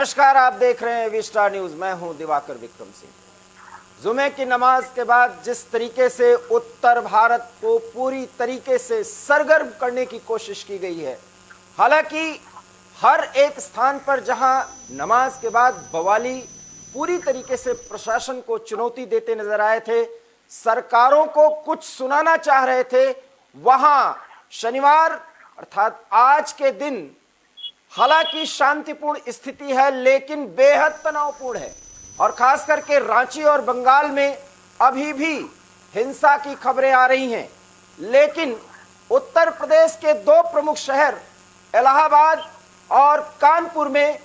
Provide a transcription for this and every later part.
नमस्कार, आप देख रहे हैं वी स्टार न्यूज। मैं हूं दिवाकर विक्रम सिंह। जुमे की नमाज के बाद जिस तरीके से उत्तर भारत को पूरी तरीके से सरगर्म करने की कोशिश की गई है, हालांकि हर एक स्थान पर जहां नमाज के बाद बवाली पूरी तरीके से प्रशासन को चुनौती देते नजर आए थे, सरकारों को कुछ सुनाना चाह रहे थे, वहां शनिवार अर्थात आज के दिन हालांकि शांतिपूर्ण स्थिति है लेकिन बेहद तनावपूर्ण है। और खास करके रांची और बंगाल में अभी भी हिंसा की खबरें आ रही हैं। लेकिन उत्तर प्रदेश के दो प्रमुख शहर इलाहाबाद और कानपुर में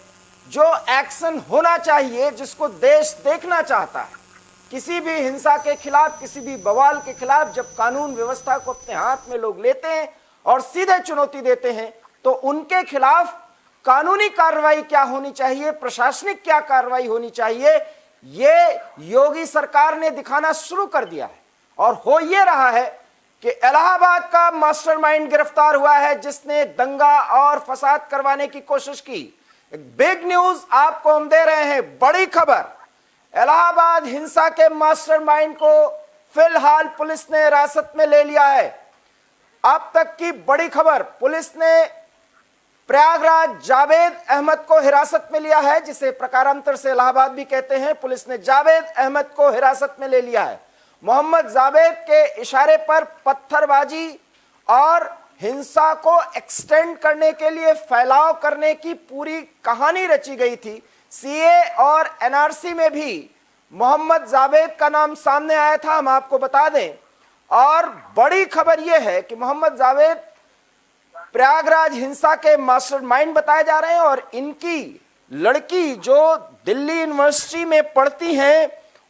जो एक्शन होना चाहिए, जिसको देश देखना चाहता है, किसी भी हिंसा के खिलाफ, किसी भी बवाल के खिलाफ जब कानून व्यवस्था को अपने हाथ में लोग लेते हैं और सीधे चुनौती देते हैं, तो उनके खिलाफ कानूनी कार्रवाई क्या होनी चाहिए, प्रशासनिक क्या कार्रवाई होनी चाहिए, ये योगी सरकार ने दिखाना शुरू कर दिया है। और हो ये रहा है कि इलाहाबाद का मास्टरमाइंड गिरफ्तार हुआ है, जिसने दंगा और फसाद करवाने की कोशिश की। एक बिग न्यूज आपको हम दे रहे हैं, बड़ी खबर। इलाहाबाद हिंसा के मास्टरमाइंड को फिलहाल पुलिस ने हिरासत में ले लिया है। अब तक की बड़ी खबर, पुलिस ने प्रयागराज जावेद अहमद को हिरासत में लिया है, जिसे प्रकारांतर से इलाहाबाद भी कहते हैं। पुलिस ने जावेद अहमद को हिरासत में ले लिया है। मोहम्मद जावेद के इशारे पर पत्थरबाजी और हिंसा को एक्सटेंड करने के लिए फैलाव करने की पूरी कहानी रची गई थी। सीए और एनआरसी में भी मोहम्मद जावेद का नाम सामने आया था, हम आपको बता दें। और बड़ी खबर यह है कि मोहम्मद जावेद प्रयागराज हिंसा के मास्टरमाइंड बताए जा रहे हैं और इनकी लड़की जो दिल्ली यूनिवर्सिटी में पढ़ती हैं,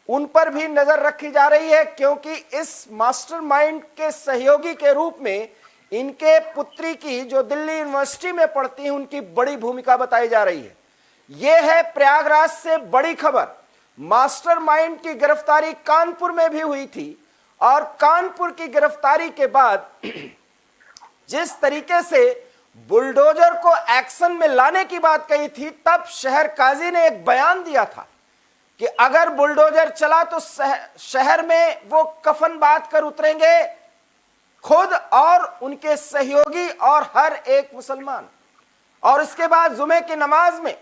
उन पर भी नजर रखी जा रही है, क्योंकि इस मास्टरमाइंड के सहयोगी के रूप में इनके पुत्री की, जो दिल्ली यूनिवर्सिटी में पढ़ती है, उनकी बड़ी भूमिका बताई जा रही है। यह है प्रयागराज से बड़ी खबर। मास्टरमाइंड की गिरफ्तारी कानपुर में भी हुई थी और कानपुर की गिरफ्तारी के बाद जिस तरीके से बुलडोजर को एक्शन में लाने की बात कही थी, तब शहर काजी ने एक बयान दिया था कि अगर बुलडोजर चला तो शहर में वो कफन बांध कर उतरेंगे, खुद और उनके सहयोगी और हर एक मुसलमान। और इसके बाद जुमे की नमाज में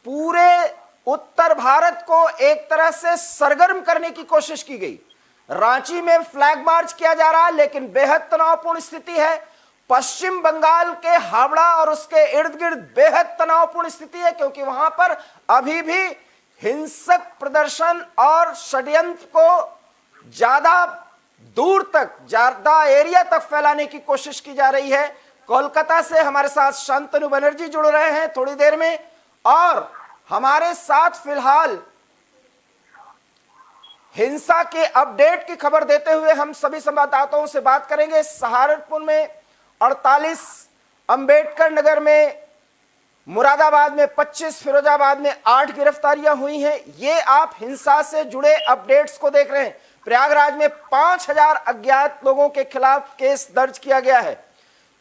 पूरे उत्तर भारत को एक तरह से सरगर्म करने की कोशिश की गई। रांची में फ्लैग मार्च किया जा रहा है, लेकिन बेहद तनावपूर्ण स्थिति है। पश्चिम बंगाल के हावड़ा और उसके इर्द गिर्द बेहद तनावपूर्ण स्थिति है, क्योंकि वहां पर अभी भी हिंसक प्रदर्शन और षड्यंत्र को ज्यादा दूर तक, ज्यादा एरिया तक फैलाने की कोशिश की जा रही है। कोलकाता से हमारे साथ शांतनु बनर्जी जुड़ रहे हैं थोड़ी देर में, और हमारे साथ फिलहाल हिंसा के अपडेट की खबर देते हुए हम सभी संवाददाताओं से बात करेंगे। सहारनपुर में 48, अंबेडकर नगर में, मुरादाबाद में 25, फिरोजाबाद में 8 गिरफ्तारियां हुई हैं। ये आप हिंसा से जुड़े अपडेट्स को देख रहे हैं। प्रयागराज में 5000 अज्ञात लोगों के खिलाफ केस दर्ज किया गया है।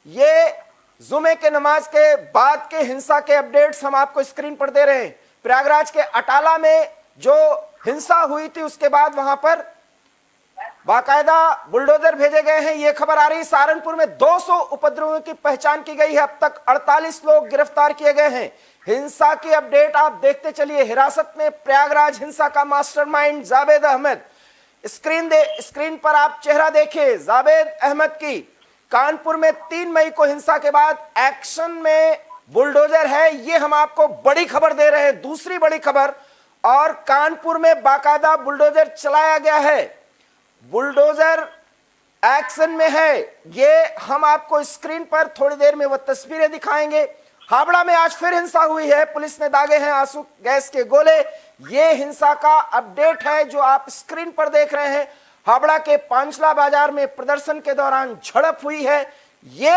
ये जुमे के नमाज के बाद के हिंसा के अपडेट्स हम आपको स्क्रीन पर दे रहे हैं। प्रयागराज के अटाला में जो हिंसा हुई थी, उसके बाद वहां पर बाकायदा बुलडोजर भेजे गए हैं, ये खबर आ रही है। सहारनपुर में 200 उपद्रवियों की पहचान की गई है। अब तक 48 लोग गिरफ्तार किए गए हैं। हिंसा की अपडेट आप देखते चलिए। हिरासत में प्रयागराज हिंसा का मास्टरमाइंड जावेद अहमद। स्क्रीन पर आप चेहरा देखिए जावेद अहमद की। कानपुर में 3 मई को हिंसा के बाद एक्शन में बुलडोजर है, ये हम आपको बड़ी खबर दे रहे हैं। दूसरी बड़ी खबर, और कानपुर में बाकायदा बुलडोजर चलाया गया है, बुलडोजर एक्शन में है। ये हम आपको स्क्रीन पर थोड़ी देर में वो तस्वीरें दिखाएंगे। हावड़ा में आज फिर हिंसा हुई है, पुलिस ने दागे हैं आंसू गैस के गोले। ये हिंसा का अपडेट है जो आप स्क्रीन पर देख रहे हैं। हावड़ा के पांचला बाजार में प्रदर्शन के दौरान झड़प हुई है। ये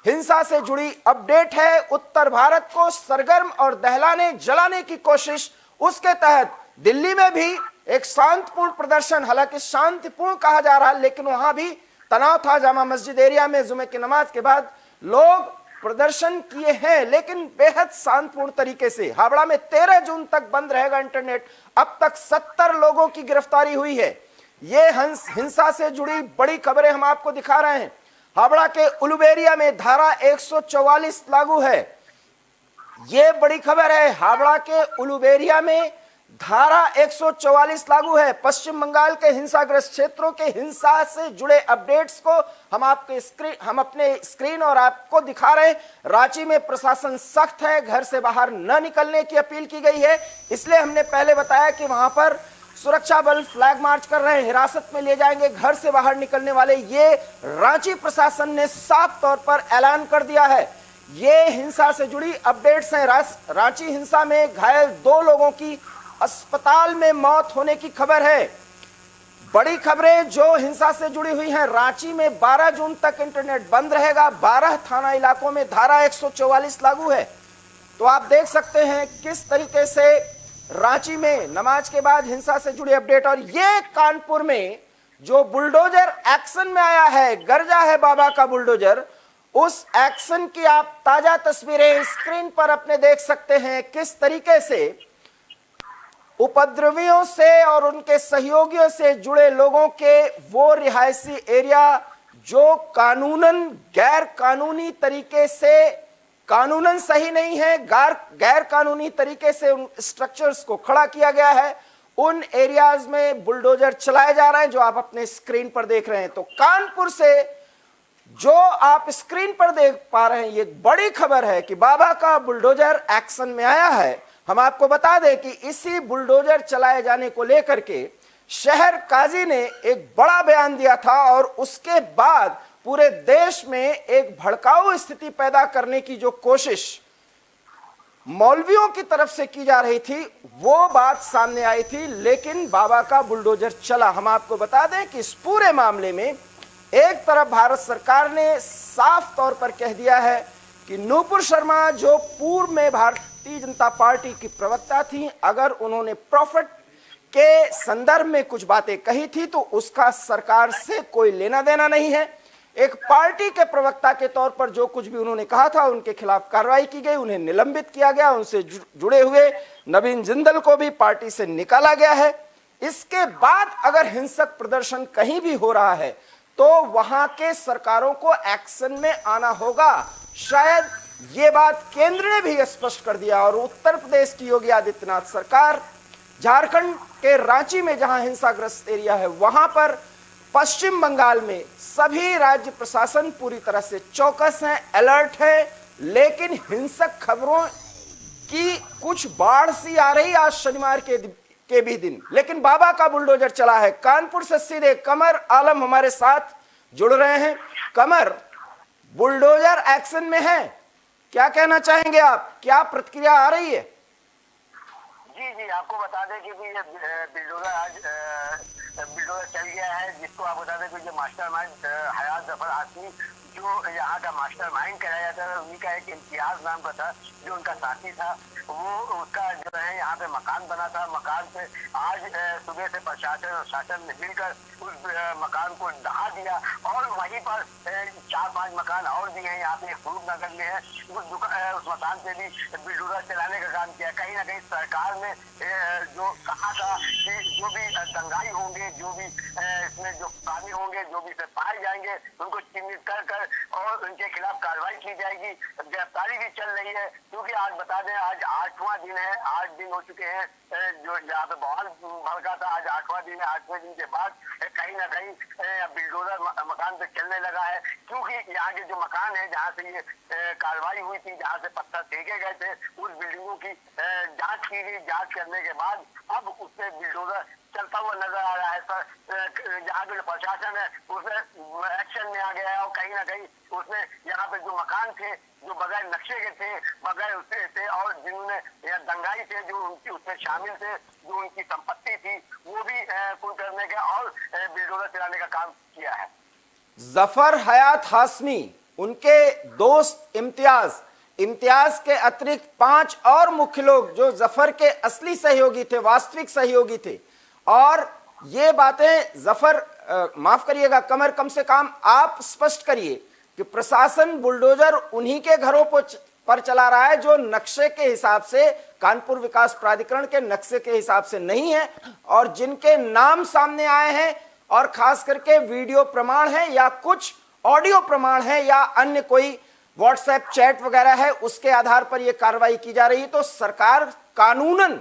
हिंसा से जुड़ी अपडेट है। उत्तर भारत को सरगर्म और दहलाने जलाने की कोशिश, उसके तहत दिल्ली में भी एक शांतिपूर्ण प्रदर्शन, हालांकि शांतिपूर्ण कहा जा रहा है, लेकिन वहां भी तनाव था। जामा मस्जिद एरिया में जुमे की नमाज के बाद लोग प्रदर्शन किए हैं, लेकिन बेहद शांतिपूर्ण तरीके से। हावड़ा में 13 जून तक बंद रहेगा इंटरनेट। अब तक 70 लोगों की गिरफ्तारी हुई है। ये हिंसा से जुड़ी बड़ी खबरें हम आपको दिखा रहे हैं। हावड़ा के उलुबेरिया में धारा 144 लागू है। ये बड़ी खबर है। हावड़ा के उलुबेरिया में धारा 144 लागू है। पश्चिम बंगाल के हिंसाग्रस्त क्षेत्रों के हिंसा से जुड़े अपडेट्स को हम अपने स्क्रीन और आपको दिखा रहे हैं। रांची में प्रशासन सख्त है, घर से बाहर न निकलने की अपील की गई है। इसलिए हमने पहले बताया कि वहां पर सुरक्षा बल फ्लैग मार्च कर रहे हैं, हिरासत में ले जाएंगे घर से बाहर निकलने वाले। ये रांची प्रशासन ने साफ तौर पर ऐलान कर दिया है। ये हिंसा से जुड़ी अपडेट्स हैं। रांची हिंसा में घायल 2 लोगों की अस्पताल में मौत होने की खबर है। बड़ी खबरें जो हिंसा से जुड़ी हुई हैं। रांची में 12 जून तक इंटरनेट बंद रहेगा। 12 थाना इलाकों में धारा 144 लागू है। तो आप देख सकते हैं किस तरीके से रांची में नमाज के बाद हिंसा से जुड़ी अपडेट। और ये कानपुर में जो बुलडोजर एक्शन में आया है, गरजा है बाबा का बुलडोजर, उस एक्शन की आप ताजा तस्वीरें स्क्रीन पर अपने देख सकते हैं। किस तरीके से उपद्रवियों से और उनके सहयोगियों से जुड़े लोगों के वो रिहायशी एरिया जो कानूनन गैर कानूनी तरीके से, कानूनन सही नहीं है, गैर कानूनी तरीके से उन स्ट्रक्चर्स को खड़ा किया गया है, उन एरियाज में बुलडोजर चलाए जा रहे हैं जो आप अपने स्क्रीन पर देख रहे हैं। तो कानपुर से जो आप स्क्रीन पर देख पा रहे हैं, ये बड़ी खबर है कि बाबा का बुलडोजर एक्शन में आया है। हम आपको बता दें कि इसी बुलडोजर चलाए जाने को लेकर के शहर काजी ने एक बड़ा बयान दिया था और उसके बाद पूरे देश में एक भड़काऊ स्थिति पैदा करने की जो कोशिश मौलवियों की तरफ से की जा रही थी, वो बात सामने आई थी। लेकिन बाबा का बुलडोजर चला। हम आपको बता दें कि इस पूरे मामले में एक तरफ भारत सरकार ने साफ तौर पर कह दिया है कि नूपुर शर्मा जो पूर्व में भारतीय जनता पार्टी की प्रवक्ता थी, अगर उन्होंने प्रॉफिट के संदर्भ में कुछ बातें कही थी तो उसका सरकार से कोई लेना देना नहीं है। एक पार्टी के प्रवक्ता के तौर पर जो कुछ भी उन्होंने कहा था उनके खिलाफ कार्रवाई की गई, उन्हें निलंबित किया गया। उनसे जुड़े हुए नवीन जिंदल को भी पार्टी से निकाला गया है। इसके बाद अगर हिंसक प्रदर्शन कहीं भी हो रहा है तो वहां के सरकारों को एक्शन में आना होगा। शायद ये बात केंद्र ने भी स्पष्ट कर दिया। और उत्तर प्रदेश की योगी आदित्यनाथ सरकार, झारखंड के रांची में जहां हिंसाग्रस्त एरिया है वहां पर, पश्चिम बंगाल में सभी राज्य प्रशासन पूरी तरह से चौकस हैं, अलर्ट है। लेकिन हिंसक खबरों की कुछ बाढ़ सी आ रही आज शनिवार के भी दिन। लेकिन बाबा का बुलडोजर चला है। कानपुर से सीधे कमर आलम हमारे साथ जुड़ रहे हैं। कमर, बुलडोजर एक्शन में है, क्या कहना चाहेंगे आप? क्या प्रतिक्रिया आ रही है? जी, आपको बता दें कि ये बिल्डोजर चल गया है, जिसको आप बता दें कि जो मास्टरमाइंड हयात जफर हाशमी जो यहाँ का मास्टरमाइंड कराया जाता है, उन्हीं का एक इम्तियाज नाम का था जो उनका साथी था। वो उसका जो है यहाँ पे मकान बना था। मकान पे आज सुबह से प्रशासन और शासन ने मिलकर उस मकान को ढहा दिया और वहीं पर 4-5 मकान और भी हैं यहाँ पे फरूख नगर में है। उस मकान पे भी बिल्डोजर चलाने का काम किया। कहीं ना कहीं सरकार ने जो कहा था कि जो भी दंगाई होंगे, जो भी इसमें जो कामी होंगे, जो भी से पाए जाएंगे, उनको चिन्हित कर और उनके खिलाफ कार्रवाई की जाएगी। गिरफ्तारी भी चल रही है, क्योंकि आज बता दें आज 8वां दिन है। 8 दिन हो चुके हैं जो जहाँ पे बवाल भड़का था। आज 8वां दिन है। 8वें दिन के बाद कहीं ना कहीं बिल्डोजर मकान पे चलने लगा है, क्योंकि यहाँ के जो मकान है जहाँ से ये कार्रवाई हुई थी, जहाँ से पत्थर फेंके गए थे, उस बिल्डिंगों की जांच की गई। जांच करने के बाद अब उससे बिल्डोजर चलता हुआ नजर आ रहा है। सर, जहाँ पे प्रशासन है उसमें एक्शन में आ गया है और कहीं ना कहीं उसने यहाँ पे जो मकान थे जो बगैर नक्शे के थे, बगैर उससे थे और जिन्होंने दंगाई थे जो उनकी उसमें शामिल थे, जो उनकी संपत्ति थी, वो भी कुल करने का और बिल्डोजर चलाने का काम किया है। जफर हयात हाशमी, उनके दोस्त इम्तियाज के अतिरिक्त 5 और मुख्य लोग जो जफर के असली सहयोगी थे, वास्तविक सहयोगी थे। और ये बातें जफर, माफ करिएगा कमर, कम से कम आप स्पष्ट करिए कि प्रशासन बुलडोजर उन्हीं के घरों पर चला रहा है जो नक्शे के हिसाब से, कानपुर विकास प्राधिकरण के नक्शे के हिसाब से नहीं है, और जिनके नाम सामने आए हैं और खास करके वीडियो प्रमाण है या कुछ ऑडियो प्रमाण है या अन्य कोई व्हाट्सएप चैट वगैरह है, उसके आधार पर यह कार्रवाई की जा रही है। तो सरकार कानूनन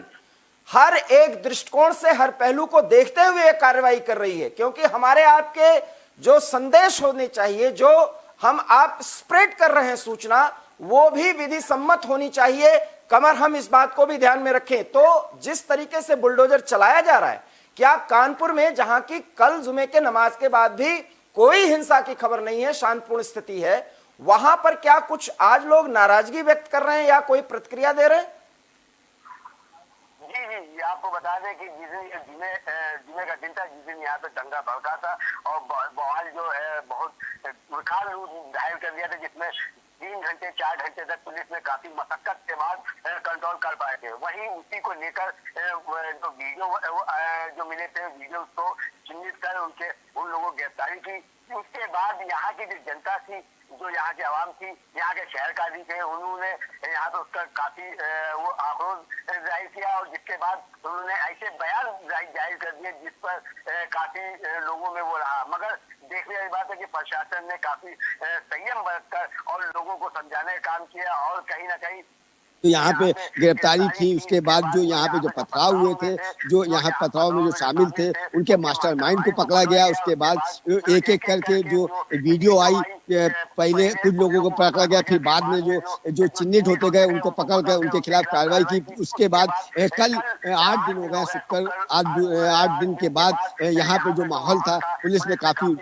हर एक दृष्टिकोण से, हर पहलू को देखते हुए कार्रवाई कर रही है, क्योंकि हमारे आपके जो संदेश होने चाहिए, जो हम आप स्प्रेड कर रहे हैं सूचना, वो भी विधि सम्मत होनी चाहिए। कमर, हम इस बात को भी ध्यान में रखें। तो जिस तरीके से बुलडोजर चलाया जा रहा है, क्या कानपुर में, जहां की कल जुमे के नमाज के बाद भी कोई हिंसा की खबर नहीं है, शांतिपूर्ण स्थिति है, वहां पर क्या कुछ आज लोग नाराजगी व्यक्त कर रहे हैं या कोई प्रतिक्रिया दे रहे हैं? जी, आपको बता दें कि जिस दिन जुमे का दिन था, जिस दिन यहाँ पे दंगा भड़का था और बवाल जो है बहुत विकराल रूप धारण कर दिया था, जिसमें 3 घंटे 4 घंटे तक पुलिस ने काफी मशक्कत के बाद कंट्रोल कर पाए थे। वहीं उसी को लेकर जो वीडियो जो मिले थे, वीडियो को चिन्हित कर उन लोगों की गिरफ्तारी की। उसके बाद यहाँ की जो जनता थी, जो यहाँ की आवाम थी, यहाँ के शहरकाजी थे, उन्होंने यहाँ पे उसका काफी वो आक्रोश जाहिर किया, और जिसके बाद उन्होंने ऐसे बयान जाहिर कर दिए जिस पर काफी लोगों में वो रहा। मगर देखने वाली बात है कि प्रशासन ने काफी संयम बरतकर और लोगों को समझाने का काम किया, और कहीं ना कहीं तो यहाँ पे गिरफ्तारी थी। उसके बाद जो यहाँ पे जो पथराव हुए थे, जो यहाँ पथराव में जो शामिल थे, उनके मास्टरमाइंड को पकड़ा गया। उसके बाद एक एक करके जो वीडियो आई, पहले कुछ लोगों को पकड़ा गया, फिर बाद में जो चिन्हित होते गए उनको पकड़ कर उनके खिलाफ कार्रवाई की। उसके बाद कल 8 दिन हो गए, शुक्र 8 दिन के बाद यहाँ पे जो माहौल था, पुलिस ने काफी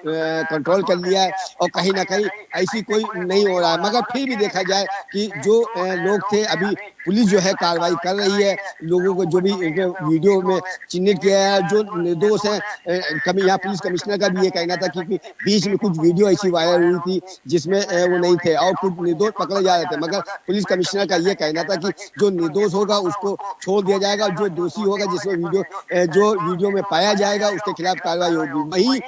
कंट्रोल कर लिया है और कहीं ना कहीं ऐसी कोई नहीं हो रहा है। मगर फिर भी देखा जाए कि जो लोग थे, अभी पुलिस जो है कार्रवाई कर रही है। लोगों को जो भी वीडियो में चिन्हित किया है, जो निर्दोष है, यहाँ पुलिस कमिश्नर का भी ये कहना था कि बीच में कुछ वीडियो ऐसी वायरल हुई थी जिसमें वो नहीं थे और कुछ निर्दोष पकड़े जा रहे थे, मगर पुलिस कमिश्नर का ये कहना था कि जो निर्दोष होगा उसको छोड़ दिया जाएगा, जो दोषी होगा, जिसमें वीडियो में पाया जाएगा, उसके खिलाफ कार्रवाई होगी। वही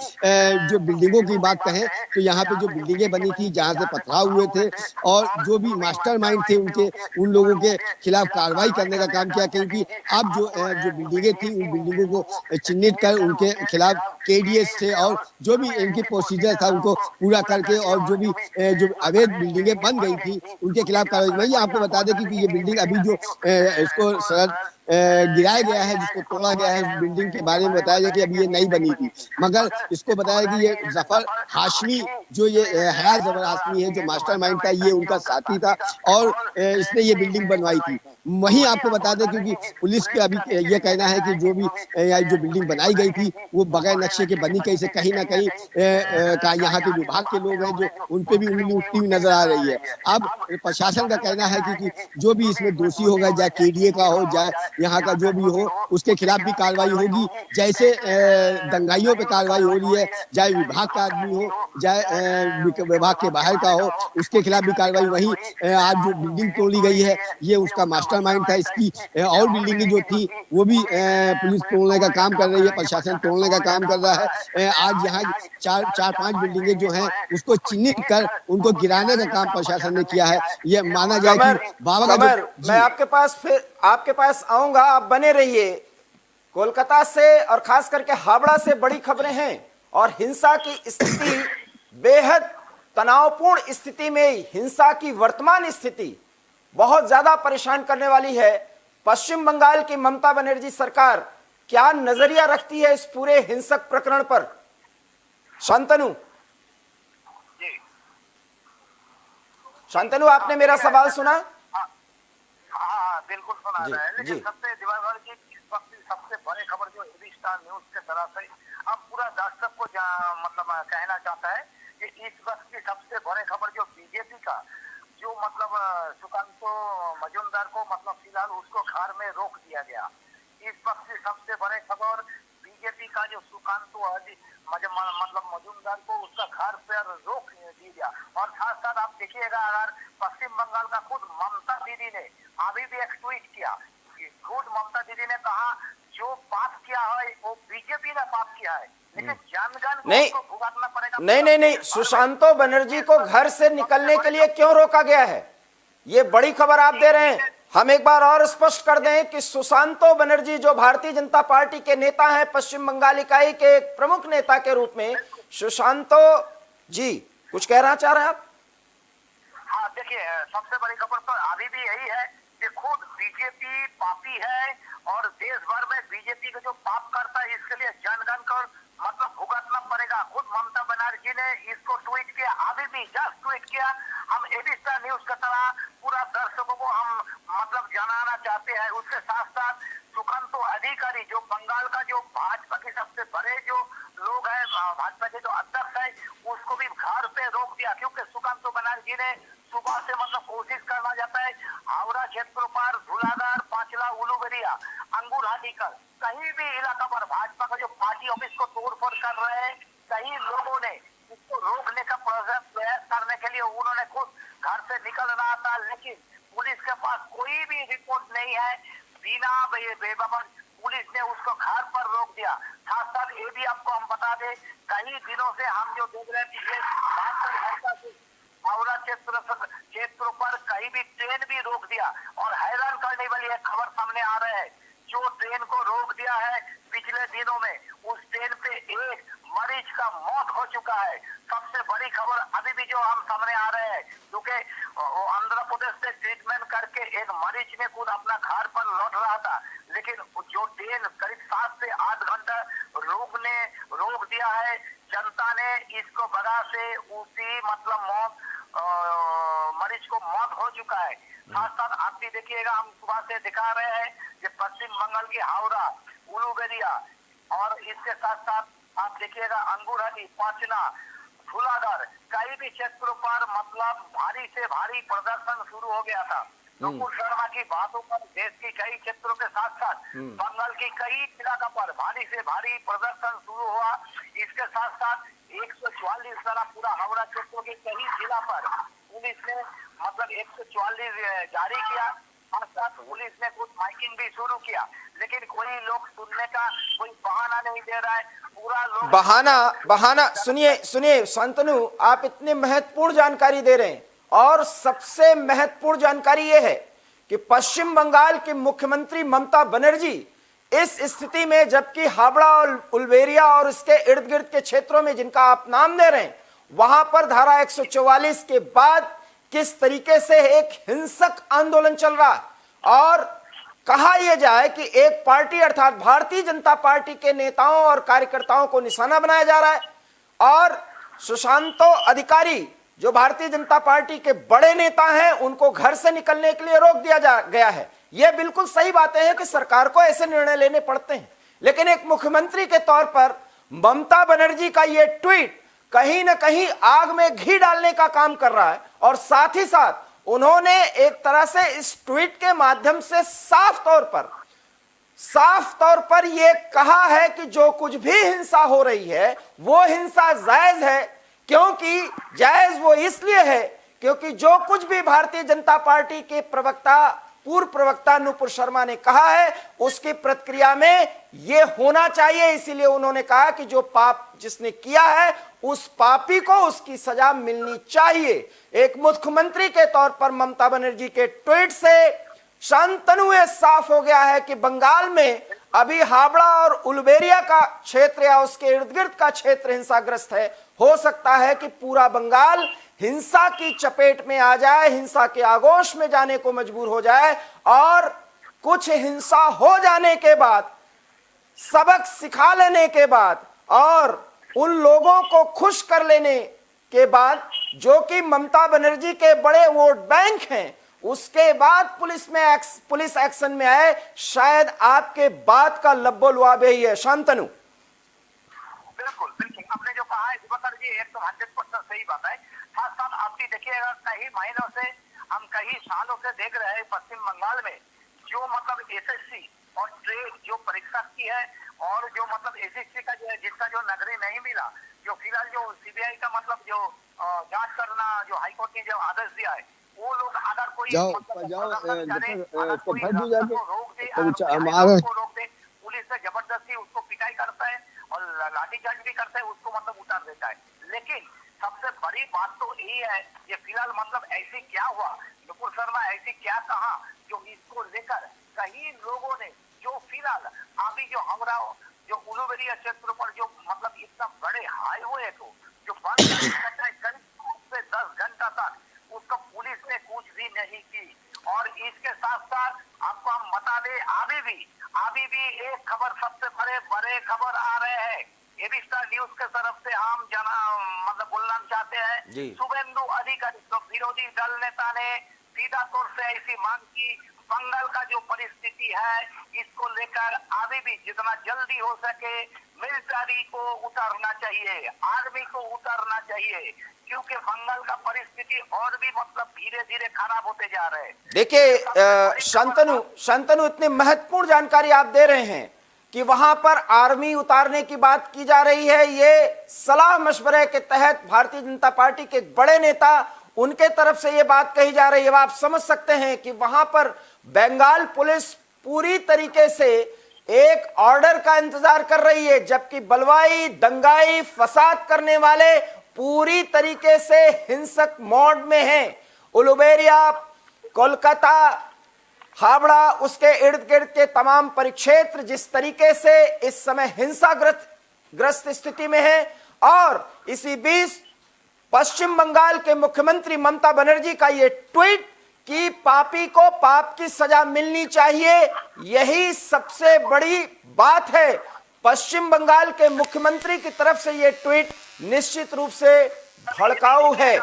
जो बिल्डिंगों की बात कहें तो यहाँ पे जो बिल्डिंगें बनी थी, जहाँ से पथराव हुए थे, और जो भी मास्टरमाइंड थे उन लोगों के खिलाफ कार्रवाई करने का काम किया, क्योंकि अब जो बिल्डिंगें थी, उन बिल्डिंगों को चिन्हित कर उनके खिलाफ केडीएस से और जो भी इनकी प्रोसीजर था उनको पूरा करके, और जो भी जो अवैध बिल्डिंगें बन गई थी उनके खिलाफ कार्रवाई। वही आपको बता दें कि ये बिल्डिंग अभी जो इसको गिराया गया है, जिसको तोड़ा गया है, बिल्डिंग के बारे में बताया गया कि अभी ये नई बनी थी, मगर इसको बताया कि ये जफर हाशमी, जो ये हयात जफर हाशमी है, जो मास्टरमाइंड था, ये उनका साथी था और इसने ये बिल्डिंग बनवाई थी। वहीं आपको बता दें क्योंकि पुलिस का अभी ये कहना है कि जो बिल्डिंग बनाई गई थी वो बगैर नक्शे के बनी, कैसे कहीं ना कहीं यहाँ के विभाग के लोग हैं जो उन पे भी उंगली उठती हुई नजर आ रही है। अब प्रशासन का कहना है कि जो भी इसमें दोषी होगा, चाहे केडीए का हो, चाहे यहाँ का जो भी हो, उसके खिलाफ भी कार्रवाई होगी। जैसे दंगाइयों पे कार्रवाई हो रही है, चाहे विभाग का आदमी हो, चाहे विभाग के बाहर का हो, उसके खिलाफ भी कार्रवाई। वहीं आज जो बिल्डिंग तोड़ी गई है, ये उसका मास्टरमाइंड था। इसकी और बिल्डिंगें जो थी वो भी पुलिस तोड़ने का काम कर रही है, प्रशासन तोड़ने का काम कर रहा है। आज यहाँ 4-5 बिल्डिंगें जो हैं उसको चिन्हित कर उनको गिराने का काम प्रशासन ने किया है। ये माना जाए कि बाबा का मैं आपके पास आऊंगा, आप बने रहिए। कोलकाता से और खास करके हावड़ा से बड़ी खबरें हैं, और हिंसा की स्थिति, बेहद तनावपूर्ण स्थिति में हिंसा की वर्तमान स्थिति बहुत ज्यादा परेशान करने वाली है। पश्चिम बंगाल की ममता बनर्जी सरकार क्या नजरिया रखती है इस पूरे हिंसक प्रकरण पर? शांतनु, आपने मेरा सवाल सुना? हाँ, बिल्कुल सुना रहा है। लेकिन सबसे दिवाकर की इस वक्त सबसे बड़ी खबर जो हेवी स्टार न्यूज के तरफ से अब पूरा दर्शक को मतलब कहना चाहता है कि इस वक्त की सबसे बड़ी खबर जो बीजेपी का जो मतलब सुकांतो मजूमदार को मतलब फिलहाल उसको घर में रोक दिया गया। इस वक्त की सबसे बड़ी खबर बीजेपी का जो सुकांतो मतलब मजूमदार को उसका घर पर रोक दिया गया। और साथ साथ आप देखिएगा, अगर पश्चिम बंगाल का खुद ममता दीदी ने अभी भी एक ट्वीट किया, खुद ममता दीदी ने कहा जो पाप किया है वो बीजेपी ने पाप किया है। लेकिन जनगण को नहीं, उसको भुगतना पड़ेगा। नहीं, सुशांतो बनर्जी को घर से निकलने के लिए क्यों रोका गया है? ये बड़ी खबर आप दे रहे हैं। हम एक बार और स्पष्ट कर दें कि सुशांतो बनर्जी जो भारतीय जनता पार्टी के नेता हैं, पश्चिम बंगाल इकाई के एक प्रमुख नेता के रूप में, सुशांतो जी कुछ कहना चाह रहे हैं आप? हाँ, देखिए, सबसे बड़ी खबर तो अभी भी यही है कि खुद बीजेपी पापी है और देश भर में बीजेपी का जो पाप करता है इसके लिए जनगण को मतलब भुगतना पड़ेगा। खुद ममता बनर्जी ने इसको ट्वीट किया, अभी भी जस्ट ट्वीट किया। हम एबी स्टार न्यूज की तरह पूरा दर्शकों को हम मतलब जनाना चाहते हैं। उसके साथ साथ सुकांतो अधिकारी जो बंगाल का जो भाजपा के सबसे बड़े जो लोग हैं, भाजपा के जो अध्यक्ष है, उसको भी घर पे रोक दिया, क्योंकि सुकांतो बनर्जी ने सुबह से मतलब कोशिश करना जाता है हावड़ा क्षेत्र पर धुलाधार, पांचला, उलूबेरिया, अंगूर हाटीकर कहीं भी इलाका पर भाजपा का जो पार्टी ऑफिस को तोड़फोड़ कर रहे हैं। कई लोगों ने इसको रोकने का प्रयास करने के लिए उन्होंने खुद घर से निकल रहा था, लेकिन पुलिस के पास कोई भी रिपोर्ट नहीं है। बिना बेबस पुलिस ने उसको घर पर रोक दिया। साथ साथ ये भी आपको हम बता दें, कई दिनों से हम जो देख रहे हैं हावड़ा क्षेत्र पर कहीं भी ट्रेन भी रोक दिया। और हैरान करने वाली एक खबर सामने आ रहा है, जो ट्रेन को रोक दिया है पिछले दिनों में, उस ट्रेन पे एक मरीज का मौत हो चुका है। सबसे बड़ी खबर अभी भी जो हम सामने आ रहे हैं, क्योंकि आंध्र प्रदेश से ट्रीटमेंट करके एक मरीज ने खुद अपना घर पर लौट रहा था, लेकिन जो ट्रेन करीब 7 से 8 घंटा रोक दिया है। जनता ने इसको वजह से उसी मतलब मरीज को मौत हो चुका है। साथ साथ आप भी देखिएगा, हम सुबह से दिखा रहे हैं कि पश्चिम बंगाल की हावड़ा, उलूबेरिया और इसके साथ साथ आप देखिएगा अंगूरहाटी, पांचना, धुलाधार कई भी क्षेत्रों पर मतलब भारी से भारी प्रदर्शन शुरू हो गया था। नुपुर शर्मा की बातों पर देश के कई क्षेत्रों के साथ साथ बंगाल की कई इलाका पर भारी से भारी प्रदर्शन शुरू हुआ। इसके साथ साथ 144 धारा पूरा हावड़ा क्षेत्र के कई जिला पर पुलिस ने मतलब 144 जारी किया। साथ साथ पुलिस ने कुछ माइकिंग भी शुरू किया, लेकिन कोई लोग सुनने का कोई बहाना नहीं दे रहा है। पूरा लोग बहाना सुनिए शांतनु, आप इतने महत्वपूर्ण जानकारी दे रहे हैं और सबसे महत्वपूर्ण जानकारी यह है कि पश्चिम बंगाल की मुख्यमंत्री ममता बनर्जी इस स्थिति में, जबकि हावड़ा और उलूबेरिया और इसके इर्द गिर्द के क्षेत्रों में जिनका आप नाम दे रहे हैं, वहां पर धारा 144 के बाद किस तरीके से एक हिंसक आंदोलन चल रहा है और कहा यह जाए कि एक पार्टी अर्थात भारतीय जनता पार्टी के नेताओं और कार्यकर्ताओं को निशाना बनाया जा रहा है और सुशांतो अधिकारी जो भारतीय जनता पार्टी के बड़े नेता हैं उनको घर से निकलने के लिए रोक दिया गया है। यह बिल्कुल सही बातें हैं कि सरकार को ऐसे निर्णय लेने पड़ते हैं, लेकिन एक मुख्यमंत्री के तौर पर ममता बनर्जी का यह ट्वीट कहीं ना कहीं आग में घी डालने का काम कर रहा है और साथ ही साथ उन्होंने एक तरह से इस ट्वीट के माध्यम से साफ तौर पर यह कहा है कि जो कुछ भी हिंसा हो रही है वो हिंसा जायज है, क्योंकि जायज वो इसलिए है क्योंकि जो कुछ भी भारतीय जनता पार्टी के पूर्व प्रवक्ता नुपुर शर्मा ने कहा है उसकी प्रतिक्रिया में यह होना चाहिए। इसीलिए उन्होंने कहा कि जो पाप जिसने किया है उस पापी को उसकी सजा मिलनी चाहिए। एक मुख्यमंत्री के तौर पर ममता बनर्जी के ट्वीट से शांतनु साफ हो गया है कि बंगाल में अभी हावड़ा और उलूबेरिया का क्षेत्र या उसके इर्द गिर्द का क्षेत्र हिंसाग्रस्त है। हो सकता है कि पूरा बंगाल हिंसा की चपेट में आ जाए, हिंसा के आगोश में जाने को मजबूर हो जाए और कुछ हिंसा हो जाने के बाद, सबक सिखा लेने के बाद और उन लोगों को खुश कर लेने के बाद जो कि ममता बनर्जी के बड़े वोट बैंक हैं, उसके बाद पुलिस एक्शन में आए। शायद आपके बात का लब्बो-लुआब ही है शांतनु। बिल्कुल आपने जो कहा है दिवाकर जी, एकदम 100% सही बात है। साथ साथ आप भी देखिएगा, कई महीनों से हम कई सालों से देख रहे हैं पश्चिम बंगाल में जो मतलब एसएससी और ट्रेड जो परीक्षा की है और जो मतलब एसएससी का जो है जिसका जो नगरी नहीं मिला, जो फिलहाल जो सीबीआई का मतलब जो जांच करना जो हाईकोर्ट ने जो आदेश दिया है, वो लोग अगर कोई रोक दे, पुलिस से जबरदस्ती उसको पिटाई करता है और लाठीचार्ज भी लेकिन सबसे बड़ी बात तो यही है, ये फिलहाल मतलब ऐसे क्या हुआ, नुपुर शर्मा ऐसे क्या कहा जो इसको लेकर कई लोगों ने, जो फिलहाल अभी जो हमारा जो उलूबेरिया क्षेत्र पर जो मतलब इतना बड़े हाईवे को जो बंद करीब से 10 घंटा तक उसको पुलिस ने कुछ भी नहीं की। और इसके साथ साथ आपको हम बता दें, अभी भी एक खबर सबसे बड़े खबर आ रहे हैं एबी स्टार न्यूज के तरफ से, हम मतलब बोलना चाहते हैं, शुभेंदु अधिकारी तो विरोधी दल नेता ने सीधा तौर से ऐसी मांग की, बंगाल का जो परिस्थिति है इसको लेकर अभी भी जितना जल्दी हो सके मिलिट्री को उतारना चाहिए, आर्मी को उतारना चाहिए, क्योंकि बंगाल का परिस्थिति और भी मतलब धीरे धीरे खराब होते जा रहे हैं। देखिए शांतनु इतनी महत्वपूर्ण जानकारी आप दे रहे हैं कि वहां पर आर्मी उतारने की बात की जा रही है। ये सलाह मशवरे के तहत भारतीय जनता पार्टी के बड़े नेता, उनके तरफ से ये बात कही जा रही है। आप समझ सकते हैं कि वहां पर बंगाल पुलिस पूरी तरीके से एक ऑर्डर का इंतजार कर रही है, जबकि बलवाई, दंगाई, फसाद करने वाले पूरी तरीके से हिंसक मोड में हैं। उलूबेरिया, कोलकाता, हावड़ा, उसके इर्द गिर्द के तमाम परिक्षेत्र जिस तरीके से इस समय हिंसाग्रस्त स्थिति में है, और इसी बीच पश्चिम बंगाल के मुख्यमंत्री ममता बनर्जी का ये ट्वीट कि पापी को पाप की सजा मिलनी चाहिए, यही सबसे बड़ी बात है। पश्चिम बंगाल के मुख्यमंत्री की तरफ से ये ट्वीट निश्चित रूप से भड़काऊ है।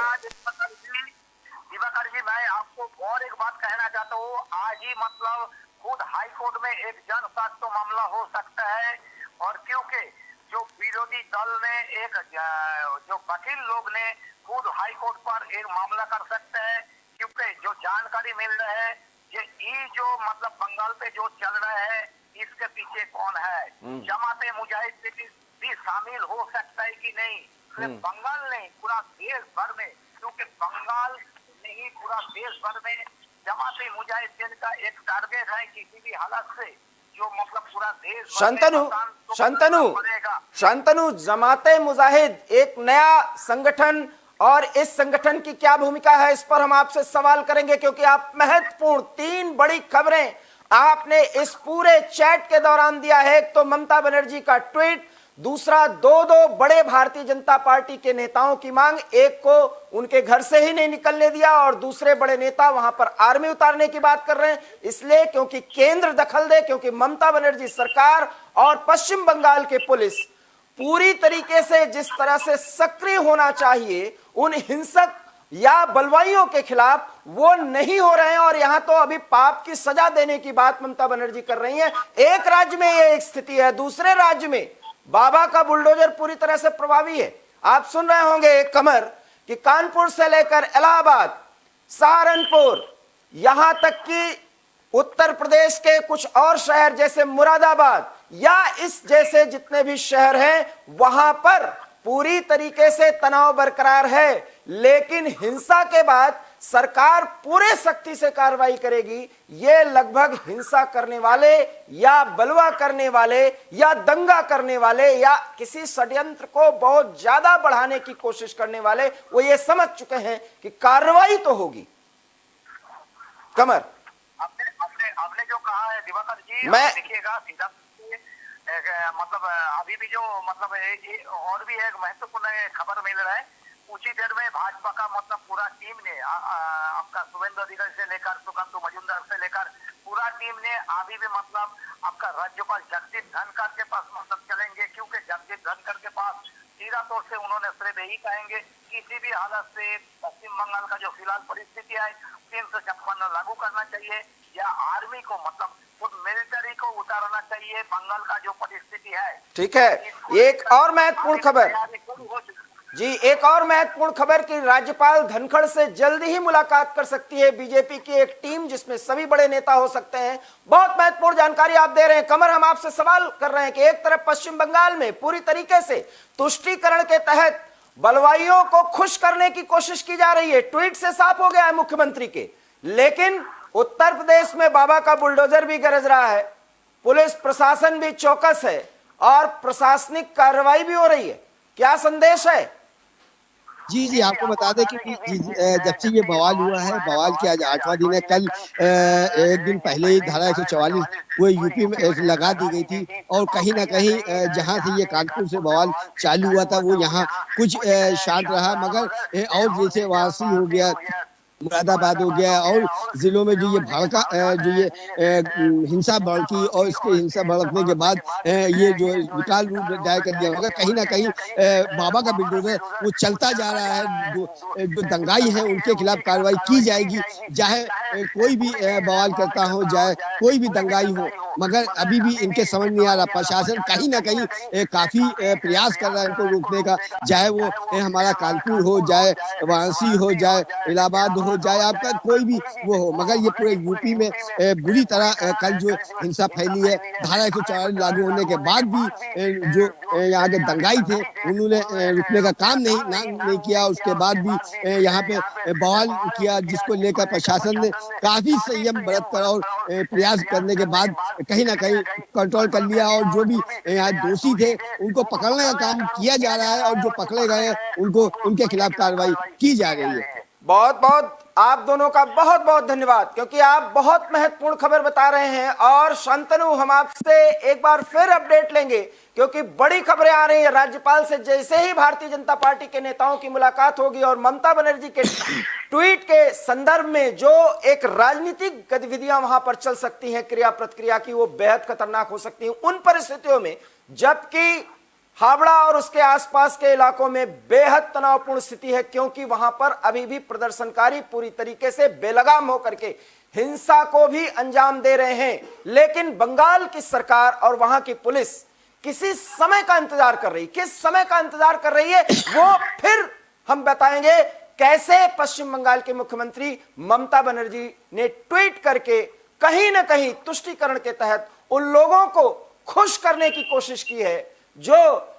दिवाकर जी, मैं आपको और एक बात कहना चाहता हूँ, आज ही मतलब खुद हाई कोर्ट में एक जनस्वास्थ्य मामला हो सकता है, और क्योंकि जो विरोधी दल ने एक जो वकील लोग ने खुद हाई कोर्ट पर एक मामला कर सकते हैं, क्योंकि जो जानकारी मिल रहा है ये जो मतलब बंगाल पे जो चल रहा है इसके पीछे कौन है, जमाते मुजाहिदीन भी शामिल हो सकता है कि नहीं, सिर्फ बंगाल नहीं पूरा देश भर में, क्योंकि बंगाल नहीं पूरा देश भर में जमाते मुजाहिदीन का एक टारगेट है किसी भी हालत से जो मतलब पूरा देश। शांतनु, जमाते मुजाहिद एक नया संगठन, और इस संगठन की क्या भूमिका है इस पर हम आपसे सवाल करेंगे, क्योंकि आप महत्वपूर्ण 3 बड़ी खबरें आपने इस पूरे चैट के दौरान दिया है। एक तो ममता बनर्जी का ट्वीट, दूसरा दो बड़े भारतीय जनता पार्टी के नेताओं की मांग, एक को उनके घर से ही नहीं निकलने दिया और दूसरे बड़े नेता वहां पर आर्मी उतारने की बात कर रहे हैं, इसलिए क्योंकि केंद्र दखल दे, क्योंकि ममता बनर्जी सरकार और पश्चिम बंगाल के पुलिस पूरी तरीके से जिस तरह से सक्रिय होना चाहिए उन हिंसक या बलवाइयों के खिलाफ वो नहीं हो रहे हैं, और यहां तो अभी पाप की सजा देने की बात ममता बनर्जी कर रही हैं। एक राज्य में ये एक स्थिति है, दूसरे राज्य में बाबा का बुलडोजर पूरी तरह से प्रभावी है। आप सुन रहे होंगे कमर कि कानपुर से लेकर इलाहाबाद, सहारनपुर, यहां तक कि उत्तर प्रदेश के कुछ और शहर जैसे मुरादाबाद या इस जैसे जितने भी शहर हैं वहां पर पूरी तरीके से तनाव बरकरार है, लेकिन हिंसा के बाद सरकार पूरे सख्ती से कार्रवाई करेगी। ये लगभग हिंसा करने वाले या बलवा करने वाले या दंगा करने वाले या किसी षड्यंत्र को बहुत ज्यादा बढ़ाने की कोशिश करने वाले वो ये समझ चुके हैं कि कार्रवाई तो होगी। कमर, आपने जो कहा है दिवाकर जी, मैं देखिएगा सीधा मतलब अभी भी जो मतलब और भी एक महत्वपूर्ण खबर मिल रहा है, कुछ ही देर में भाजपा का मतलब पूरा टीम ने आपका शुभेंदु अधिकारी से लेकर सुकांतु मजूमदार से लेकर पूरा टीम ने अभी भी मतलब आपका राज्यपाल जगदीप धनखड़ के पास मतलब चलेंगे, क्योंकि जगदीप धनखड़ के पास सीधा तौर से उन्होंने सिर्फ यही कहेंगे किसी भी हालत से पश्चिम बंगाल का जो फिलहाल परिस्थिति है 356 लागू करना चाहिए या आर्मी को मतलब खुद मिलिट्री को उतारना चाहिए, बंगाल का जो परिस्थिति है। ठीक है, एक और महत्वपूर्ण खबर जी, एक और महत्वपूर्ण खबर कि राज्यपाल धनखड़ से जल्दी ही मुलाकात कर सकती है बीजेपी की एक टीम जिसमें सभी बड़े नेता हो सकते हैं। बहुत महत्वपूर्ण जानकारी आप दे रहे हैं कमर। हम आपसे सवाल कर रहे हैं कि एक तरफ पश्चिम बंगाल में पूरी तरीके से तुष्टीकरण के तहत बलवाइयों को खुश करने की कोशिश की जा रही है, ट्वीट से साफ हो गया है मुख्यमंत्री के, लेकिन उत्तर प्रदेश में बाबा का बुलडोजर भी गरज रहा है, पुलिस प्रशासन भी चौकस है और प्रशासनिक कार्रवाई भी हो रही है। क्या संदेश है जी जी, आपको बता दें कि जब से ये बवाल हुआ है, बवाल की आज 8वां दिन है। कल एक दिन पहले ही धारा 144 वो यूपी में लगा दी गई थी, और कहीं ना कहीं जहां से ये कानपुर से बवाल चालू हुआ था वो यहाँ कुछ शांत रहा, मगर और जैसे वाराणसी हो गया, मुरादाबाद हो गया, और जिलों में जो ये भड़का जो ये हिंसा भड़की, और इसके हिंसा भड़कने के बाद ये जो विकराल रूप जाहिर कर दिया, मगर कहीं ना कहीं बाबा का बुलडोजर वो चलता जा रहा है। जो दंगाई है उनके खिलाफ कार्रवाई की जाएगी, चाहे कोई भी बवाल करता हो, चाहे कोई भी दंगाई हो, मगर अभी भी इनके समझ नहीं आ रहा। प्रशासन कहीं ना कहीं काफी प्रयास कर रहा है इनको रोकने का, चाहे वो हमारा कानपुर हो, चाहे वाराणसी हो, चाहे इलाहाबाद हो, चाहे आपका कोई भी वो हो, मगर ये पूरे यूपी में बुरी तरह कल जो हिंसा फैली है, धारा 144 लागू होने के बाद भी जो यहाँ के दंगाई थे उन्होंने रुकने का काम नहीं किया। उसके बाद भी यहाँ पे बवाल किया, जिसको लेकर प्रशासन ने काफी संयम बरत कर और प्रयास करने के बाद कहीं ना कहीं कंट्रोल कर लिया, और जो भी यहाँ दोषी थे उनको पकड़ने का काम किया जा रहा है, और जो पकड़े गए उनको उनके खिलाफ कार्रवाई की जा रही है। बहुत बहुत आप दोनों का बहुत बहुत धन्यवाद, क्योंकि आप बहुत महत्वपूर्ण खबर बता रहे हैं। और शांतनु, हम आपसे एक बार फिर अपडेट लेंगे, क्योंकि बड़ी खबरें आ रही हैं। राज्यपाल से जैसे ही भारतीय जनता पार्टी के नेताओं की मुलाकात होगी और ममता बनर्जी के ट्वीट के संदर्भ में जो एक राजनीतिक गतिविधियां वहां पर चल सकती हैं, क्रिया प्रतिक्रिया की, वो बेहद खतरनाक हो सकती हैं उन परिस्थितियों में जबकि हावड़ा और उसके आसपास के इलाकों में बेहद तनावपूर्ण स्थिति है, क्योंकि वहां पर अभी भी प्रदर्शनकारी पूरी तरीके से बेलगाम होकर के हिंसा को भी अंजाम दे रहे हैं। लेकिन बंगाल की सरकार और वहां की पुलिस किसी समय का इंतजार कर रही, किस समय का इंतजार कर रही है वो फिर हम बताएंगे। कैसे पश्चिम बंगाल के मुख्यमंत्री ममता बनर्जी ने ट्वीट करके कहीं ना कहीं तुष्टीकरण के तहत उन लोगों को खुश करने की कोशिश की है जो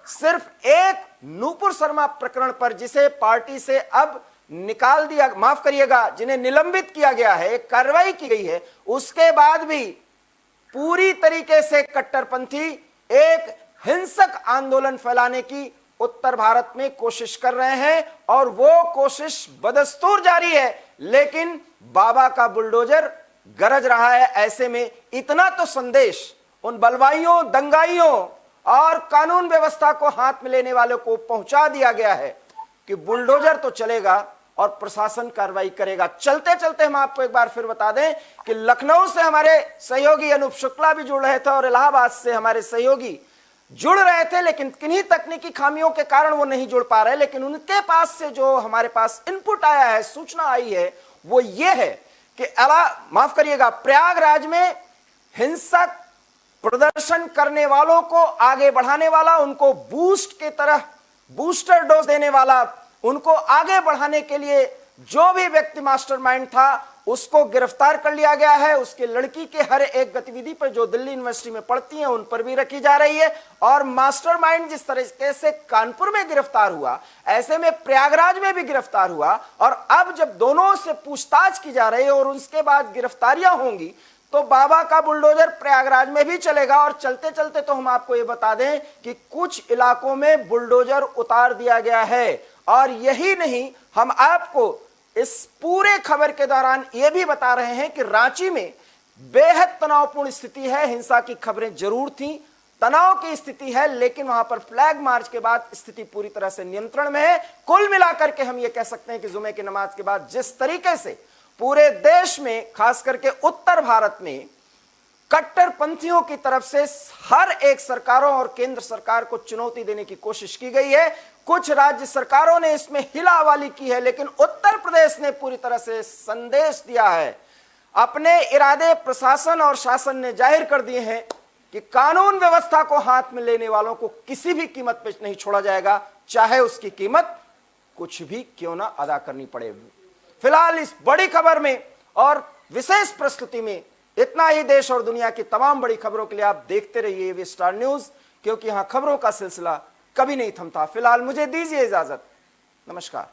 सिर्फ एक नूपुर शर्मा प्रकरण पर, जिसे पार्टी से अब निकाल दिया, माफ करिएगा, जिन्हें निलंबित किया गया है, एक कार्रवाई की गई है, उसके बाद भी पूरी तरीके से कट्टरपंथी एक हिंसक आंदोलन फैलाने की उत्तर भारत में कोशिश कर रहे हैं, और वो कोशिश बदस्तूर जारी है। लेकिन बाबा का बुलडोजर गरज रहा है। ऐसे में इतना तो संदेश उन बलवाइयों, दंगाइयों और कानून व्यवस्था को हाथ में लेने वालों को पहुंचा दिया गया है कि बुलडोजर तो चलेगा और प्रशासन कार्रवाई करेगा। चलते चलते हम आपको एक बार फिर बता दें कि लखनऊ से हमारे सहयोगी अनूप शुक्ला भी जुड़ रहे थे और इलाहाबाद से हमारे सहयोगी जुड़ रहे थे, लेकिन किन्हीं तकनीकी खामियों के कारण वो नहीं जुड़ पा रहे। लेकिन उनके पास से जो हमारे पास इनपुट आया है, सूचना आई है, वो ये है कि माफ करिएगा, प्रयागराज में हिंसक प्रदर्शन करने वालों को आगे बढ़ाने वाला, उनको बूस्ट के तरह बूस्टर डोज देने वाला, उनको आगे बढ़ाने के लिए जो भी व्यक्ति मास्टरमाइंड था उसको गिरफ्तार कर लिया गया है। उसके लड़की के हर एक गतिविधि पर जो दिल्ली यूनिवर्सिटी में पढ़ती हैं उन पर भी रखी जा रही है। और मास्टरमाइंड जिस तरीके से कानपुर में गिरफ्तार हुआ, ऐसे में प्रयागराज में भी गिरफ्तार हुआ। और अब जब दोनों से पूछताछ की जा रही है और उसके बाद गिरफ्तारियां होंगी, तो बाबा का बुलडोजर प्रयागराज में भी चलेगा। और चलते चलते तो हम आपको ये बता दें कि कुछ इलाकों में बुलडोजर उतार दिया गया है। और यही नहीं, हम आपको इस पूरे खबर के दौरान यह भी बता रहे हैं कि रांची में बेहद तनावपूर्ण स्थिति है। हिंसा की खबरें जरूर थी, तनाव की स्थिति है, लेकिन वहां पर फ्लैग मार्च के बाद स्थिति पूरी तरह से नियंत्रण में है। कुल मिलाकर के हम ये कह सकते हैं कि जुमे की नमाज के बाद जिस तरीके से पूरे देश में, खास करके उत्तर भारत में, कट्टरपंथियों की तरफ से हर एक सरकारों और केंद्र सरकार को चुनौती देने की कोशिश की गई है। कुछ राज्य सरकारों ने इसमें हिलावाली की है, लेकिन उत्तर प्रदेश ने पूरी तरह से संदेश दिया है। अपने इरादे प्रशासन और शासन ने जाहिर कर दिए हैं कि कानून व्यवस्था को हाथ में लेने वालों को किसी भी कीमत पर नहीं छोड़ा जाएगा, चाहे उसकी कीमत कुछ भी क्यों ना अदा करनी पड़े। फिलहाल इस बड़ी खबर में और विशेष प्रस्तुति में इतना ही। देश और दुनिया की तमाम बड़ी खबरों के लिए आप देखते रहिए एवी स्टार न्यूज, क्योंकि यहां खबरों का सिलसिला कभी नहीं थमता। फिलहाल मुझे दीजिए इजाजत, नमस्कार।